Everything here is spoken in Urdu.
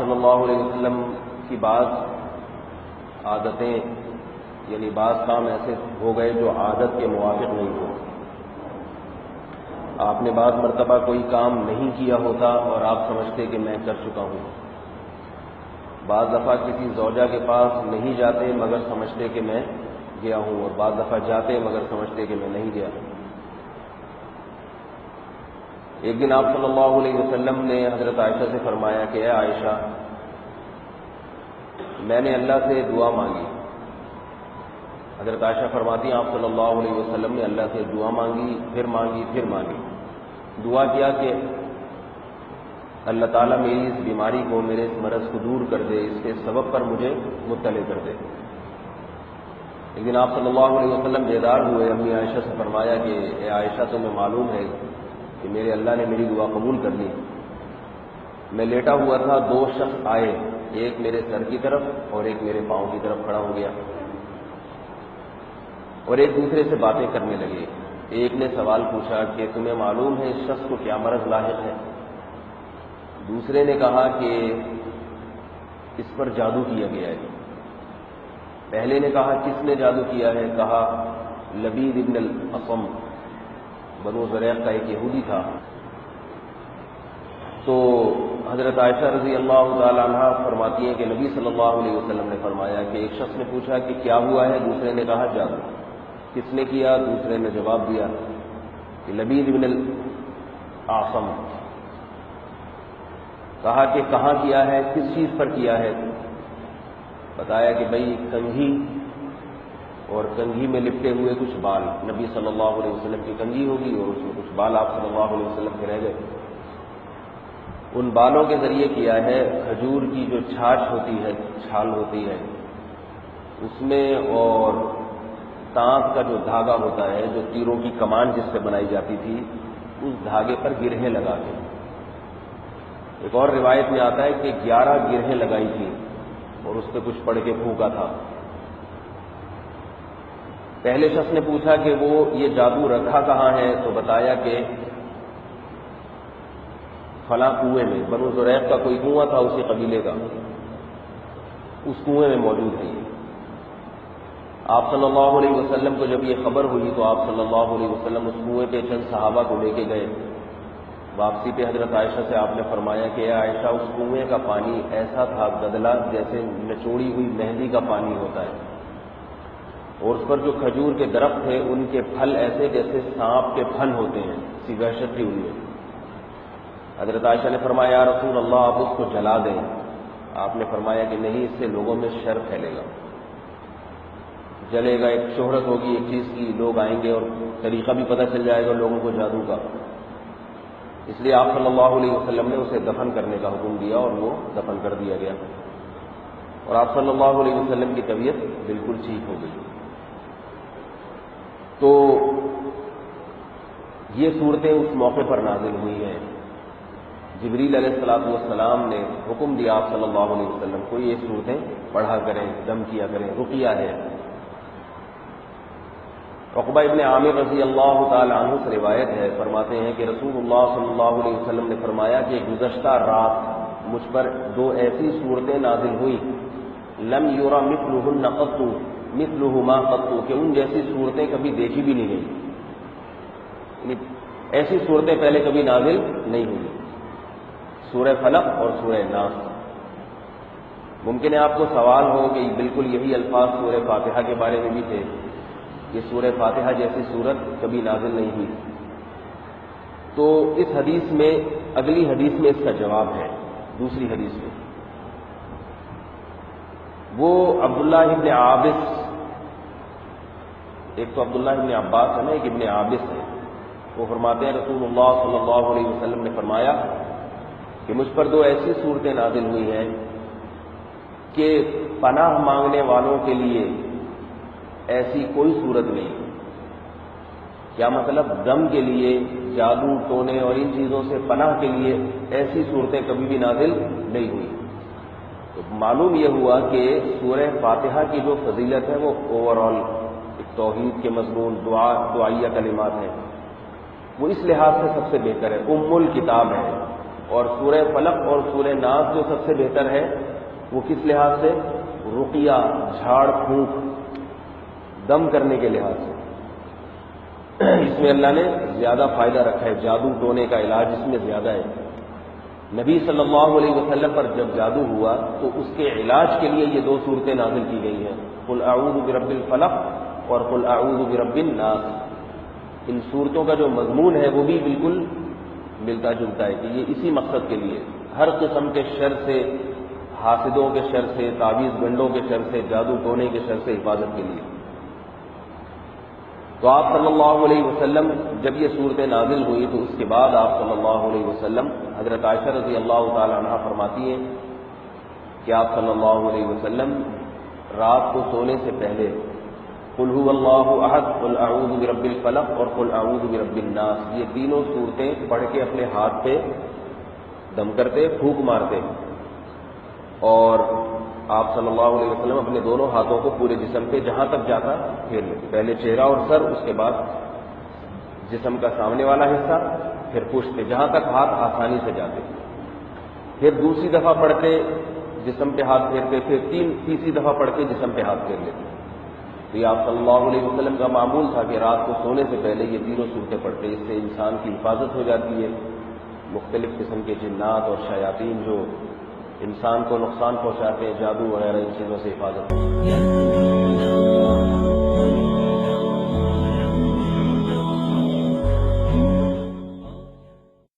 صلی اللہ علیہ وسلم کی بعض عادتیں یعنی بعض کام ایسے ہو گئے جو عادت کے موافق نہیں ہوئے. آپ نے بعض مرتبہ کوئی کام نہیں کیا ہوتا اور آپ سمجھتے کہ میں کر چکا ہوں. بعض دفعہ کسی زوجہ کے پاس نہیں جاتے مگر سمجھتے کہ میں گیا ہوں، اور بعض دفعہ جاتے مگر سمجھتے کہ میں نہیں گیا. ایک دن آپ صلی اللہ علیہ وسلم نے حضرت عائشہ سے فرمایا کہ اے عائشہ، میں نے اللہ سے دعا مانگی. حضرت عائشہ فرماتی ہیں آپ صلی اللہ علیہ وسلم نے اللہ سے دعا مانگی، پھر مانگی، پھر مانگی. دعا کیا کہ اللہ تعالیٰ میری اس بیماری کو، میرے اس مرض کو دور کر دے، اس کے سبب پر مجھے مطلع کر دے. ایک دن آپ صلی اللہ علیہ وسلم بیدار ہوئے، امی عائشہ سے فرمایا کہ اے عائشہ تمہیں معلوم ہے کہ میرے اللہ نے میری دعا قبول کر لی. میں لیٹا ہوا تھا، دو شخص آئے، ایک میرے سر کی طرف اور ایک میرے پاؤں کی طرف کھڑا ہو گیا اور ایک دوسرے سے باتیں کرنے لگے. ایک نے سوال پوچھا کہ تمہیں معلوم ہے اس شخص کو کیا مرض لاحق ہے؟ دوسرے نے کہا کہ اس پر جادو کیا گیا ہے. پہلے نے کہا کس نے جادو کیا ہے؟ کہا لبید ابن الاصم، بنو زریق کا ایک یہودی تھا. تو حضرت عائشہ رضی اللہ تعالی عنہ فرماتی ہیں کہ نبی صلی اللہ علیہ وسلم نے فرمایا کہ ایک شخص نے پوچھا کہ کیا ہوا ہے؟ دوسرے نے کہا جادو. کس نے کیا؟ دوسرے نے جواب دیا کہ لبید ابن الاعصم. کہا کہ کہاں کیا ہے، کس چیز پر کیا ہے؟ بتایا کہ بھئی کنگھی، اور کنگھی میں لپٹے ہوئے کچھ بال. نبی صلی اللہ علیہ وسلم کی کنگھی ہوگی اور اس میں کچھ بال آپ صلی اللہ علیہ وسلم کے رہ گئے. ان بالوں کے ذریعے کیا ہے. کھجور کی جو چھاچھ ہوتی ہے، چھال ہوتی ہے، اس میں، اور تانت کا جو دھاگا ہوتا ہے، جو تیروں کی کمان جس سے بنائی جاتی تھی، اس دھاگے پر گرہیں لگا کے. ایک اور روایت میں آتا ہے کہ 11 گرہیں لگائی تھی اور اس پہ کچھ پڑھ کے پھونکا تھا. پہلے شخص نے پوچھا کہ وہ یہ جادو رکھا کہاں ہے؟ تو بتایا کہ فلاں کنویں میں، بنو زریق کا کوئی کنواں تھا اسی قبیلے کا، اس کنویں میں موجود ہے. آپ صلی اللہ علیہ وسلم کو جب یہ خبر ہوئی تو آپ صلی اللہ علیہ وسلم اس کنویں پہ چند صحابہ کو لے کے گئے. واپسی پہ حضرت عائشہ سے آپ نے فرمایا کہ اے عائشہ، اس کنویں کا پانی ایسا تھا گدلا جیسے نچوڑی ہوئی مہندی کا پانی ہوتا ہے، اور اس پر جو کھجور کے درخت تھے ان کے پھل ایسے جیسے سانپ کے پھن ہوتے ہیں. اسی وحشت تھی ان میں. حضرت عائشہ نے فرمایا یا رسول اللہ آپ اس کو جلا دیں. آپ نے فرمایا کہ نہیں، اس سے لوگوں میں شر پھیلے گا، جلے گا، ایک شہرت ہوگی ایک چیز کی، لوگ آئیں گے اور طریقہ بھی پتہ چل جائے گا لوگوں کو جادو کا. اس لیے آپ صلی اللہ علیہ وسلم نے اسے دفن کرنے کا حکم دیا اور وہ دفن کر دیا گیا، اور آپ صلی اللہ علیہ وسلم کی طبیعت بالکل ٹھیک ہو گئی. تو یہ صورتیں اس موقع پر نازل ہوئی ہیں. جبریل علیہ السلام نے حکم دیا آپ صلی اللہ علیہ وسلم کو یہ صورتیں پڑھا کریں، دم کیا کریں، رقیہ ہے. عقبہ ابن عامر رضی اللہ تعالی عنہ سے روایت ہے، فرماتے ہیں کہ رسول اللہ صلی اللہ علیہ وسلم نے فرمایا کہ گزشتہ رات مجھ پر 2 ایسی صورتیں نازل ہوئی لم یرا مثلہن قط مثلہما قط، کہ ان جیسی صورتیں کبھی دیکھی بھی نہیں گئی. یعنی ایسی صورتیں پہلے کبھی نازل نہیں ہوئی. سورہ فلق اور سورہ ناس. ممکن ہے آپ کو سوال ہو کہ بالکل یہی الفاظ سورہ فاتحہ کے بارے میں بھی تھے، یہ سورہ فاتحہ جیسی صورت کبھی نازل نہیں ہوئی. تو اس حدیث میں، اگلی حدیث میں اس کا جواب ہے. دوسری حدیث میں وہ عبداللہ ابن عابس، ایک تو عبداللہ ابن عباس ہے نا، ایک ابن عابس ہے، وہ فرماتے ہیں رسول اللہ صلی اللہ علیہ وسلم نے فرمایا کہ مجھ پر 2 ایسی صورتیں نازل ہوئی ہیں کہ پناہ مانگنے والوں کے لیے ایسی کوئی صورت نہیں. کیا مطلب؟ غم کے لیے، جادو ٹونے اور ان چیزوں سے پناہ کے لیے ایسی صورتیں کبھی بھی نازل نہیں ہوئی. تو معلوم یہ ہوا کہ سورہ فاتحہ کی جو فضیلت ہے وہ اوور آل ایک توحید کے مضمون، دعائیہ کلمات ہیں، وہ اس لحاظ سے سب سے بہتر ہے، ام الکتاب ہے. اور سورہ فلق اور سورہ ناس جو سب سے بہتر ہے وہ کس لحاظ سے؟ رقیہ، جھاڑ پھونک، دم کرنے کے لحاظ سے اس میں اللہ نے زیادہ فائدہ رکھا ہے، جادو ٹونے کا علاج اس میں زیادہ ہے۔ نبی صلی اللہ علیہ وسلم پر جب جادو ہوا تو اس کے علاج کے لیے یہ دو صورتیں نازل کی گئی ہیں، قل اعوذ برب الفلق اور قل اعوذ برب الناس۔ ان صورتوں کا جو مضمون ہے وہ بھی بالکل ملتا جلتا ہے کہ یہ اسی مقصد کے لیے، ہر قسم کے شر سے، حاسدوں کے شر سے، تعویذ گنڈوں کے شر سے، جادو ٹونے کے شر سے حفاظت کے لیے۔ تو آپ صلی اللہ علیہ وسلم جب یہ صورتیں نازل ہوئی تو اس کے بعد آپ صلی اللہ علیہ وسلم، حضرت عائشہ رضی اللہ تعالی عنہ فرماتی ہیں کہ آپ صلی اللہ علیہ وسلم رات کو سونے سے پہلے قل هو اللہ احد، قل اعوذ برب الفلق اور قل اعوذ برب الناس، یہ تینوں صورتیں پڑھ کے اپنے ہاتھ پہ دم کرتے، پھونک مارتے، اور آپ صلی اللہ علیہ وسلم اپنے دونوں ہاتھوں کو پورے جسم پہ جہاں تک جاتا پھیر لیتے، پہلے چہرہ اور سر، اس کے بعد جسم کا سامنے والا حصہ، پھر پشت پہ، جہاں تک ہاتھ آسانی سے جاتے، پھر دوسری دفعہ پڑھ کے جسم پہ ہاتھ پھیرتے، پھر تیسری دفعہ پڑھ کے جسم پہ ہاتھ پھیر لیتے۔ تو یہ آپ صلی اللہ علیہ وسلم کا معمول تھا کہ رات کو سونے سے پہلے یہ تینوں صورتیں پڑھتے، اس سے انسان کی حفاظت ہو جاتی ہے، مختلف قسم کے جنات اور شیاطین جو انسان کو نقصان پہنچاتے ہیں، جادو وغیرہ، ان چیزوں سے حفاظت